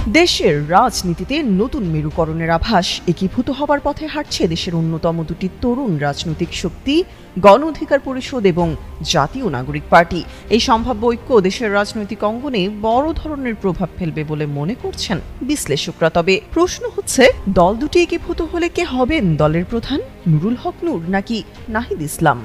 দেশের রাজনীতিতে নতুন মেরুকরণের আভাস একীভূত হবার পথে হাঁটছে দেশের অন্যতম দুটি তরুণ রাজনৈতিক শক্তি গণ অধিকার পরিষদ এবং জাতীয় নাগরিক পার্টি। এই সম্ভাব্য ঐক্য দেশের রাজনৈতিক অঙ্গনে বড় ধরনের প্রভাব ফেলবে বলে মনে করছেন বিশ্লেষকরা। তবে প্রশ্ন হচ্ছে, দল দুটি একীভূত হলে কে হবেন দলের প্রধান, নুরুল হক নূর নাকি নাহিদ ইসলাম?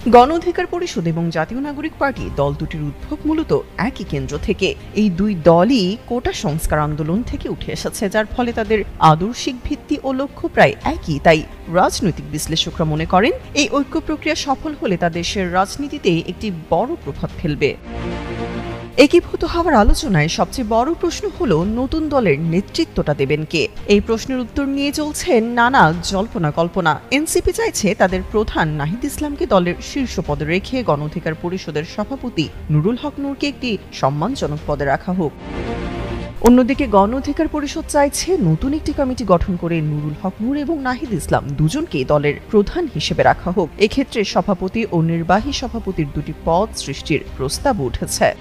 গণ অধিকার পরিষদ এবং জাতীয় নাগরিক পার্টি দল দুটির উদ্ভব মূলত একই কেন্দ্র থেকে। এই দুই দলই কোটা সংস্কার আন্দোলন থেকে উঠে এসেছে, যার ফলে তাদের আদর্শিক ভিত্তি ও লক্ষ্য প্রায় একই। তাই রাজনৈতিক বিশ্লেষকরা মনে করেন, এই ঐক্য প্রক্রিয়া সফল হলে তা দেশের রাজনীতিতে একটি বড় প্রভাব ফেলবে। একীভূত হওয়ার আলোচনায় সবচেয়ে বড় প্রশ্ন হলো, নতুন দলের নেতৃত্বটা দেবেন কে? এই প্রশ্নের উত্তর নিয়ে চলছে নানা জল্পনা কল্পনা। এনসিপি চাইছে তাদের প্রধান নাহিদ ইসলামকে দলের শীর্ষ পদে রেখে গণ অধিকার পরিষদের সভাপতি নুরুল হক নূরকে একটি সম্মানজনক পদে রাখা হোক। অন্যদিকে গণ অধিকার পরিষদ চাইছে নতুন একটি কমিটি গঠন করে নুরুল হক নূর এবং নাহিদ ইসলাম দুজনকেই দলের প্রধান হিসেবে রাখা হোক। এক্ষেত্রে সভাপতি ও নির্বাহী সভাপতির দুটি পদ সৃষ্টির প্রস্তাব উঠেছে।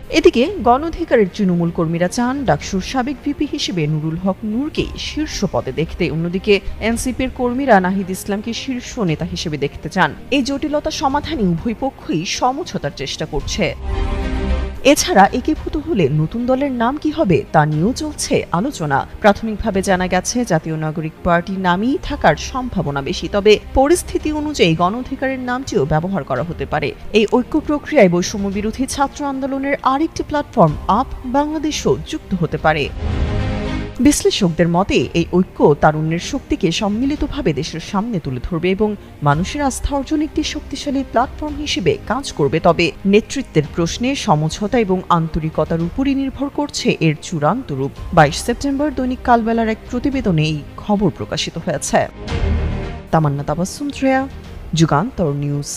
এদিকে গণ অধিকারের তৃণমূল কর্মীরা চান ডাকসুর সাবেক ভিপি হিসেবে নুরুল হক নূরকেই শীর্ষ পদে দেখতে। অন্যদিকে এনসিপির কর্মীরা নাহিদ ইসলামকে শীর্ষ নেতা হিসেবে দেখতে চান। এই জটিলতা সমাধানে উভয় পক্ষই সমঝোতার চেষ্টা করছে। এছাড়া একীভূত হলে নতুন দলের নাম কি হবে তা নিয়েও চলছে আলোচনা। প্রাথমিকভাবে জানা গেছে জাতীয় নাগরিক পার্টি নামই থাকার সম্ভাবনা বেশি, তবে পরিস্থিতি অনুযায়ী গণ অধিকারের নামটিও ব্যবহার করা হতে পারে। এই ঐক্য প্রক্রিয়ায় বৈষম্য বিরোধী ছাত্র আন্দোলনের আরেকটি প্ল্যাটফর্ম আপ বাংলাদেশও যুক্ত হতে পারে। বিশ্লেষকদের মতে এই ঐক্য তারুণ্যের শক্তিকে সম্মিলিতভাবে দেশের সামনে তুলে ধরবে এবং মানুষের আস্থা অর্জন একটি শক্তিশালী প্ল্যাটফর্ম হিসেবে কাজ করবে। তবে নেতৃত্বের প্রশ্নে সমঝোতা এবং আন্তরিকতার উপরই নির্ভর করছে এর চূড়ান্ত রূপ। 22 সেপ্টেম্বর দৈনিক কালবেলার এক প্রতিবেদনে এই খবর প্রকাশিত হয়েছে। তামান্না তাবাসসুম, যুগান্তর নিউজ।